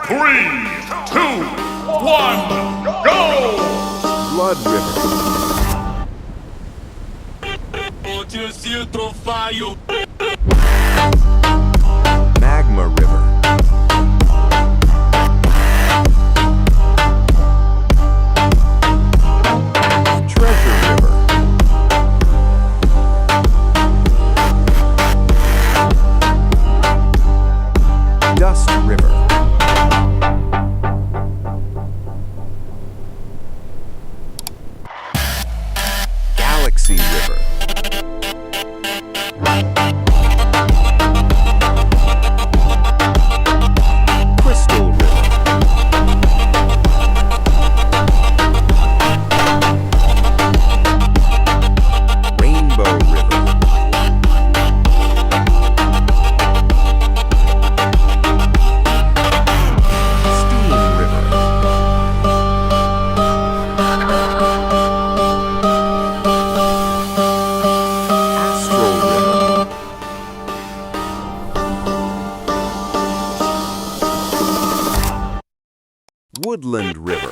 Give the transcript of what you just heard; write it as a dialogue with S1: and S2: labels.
S1: 3, 2, 1, go!
S2: Blood River. Magma River. Treasure River. Dust River. Galaxy River. Crystal River. Rainbow River. Steam River. Astral River. Woodland River.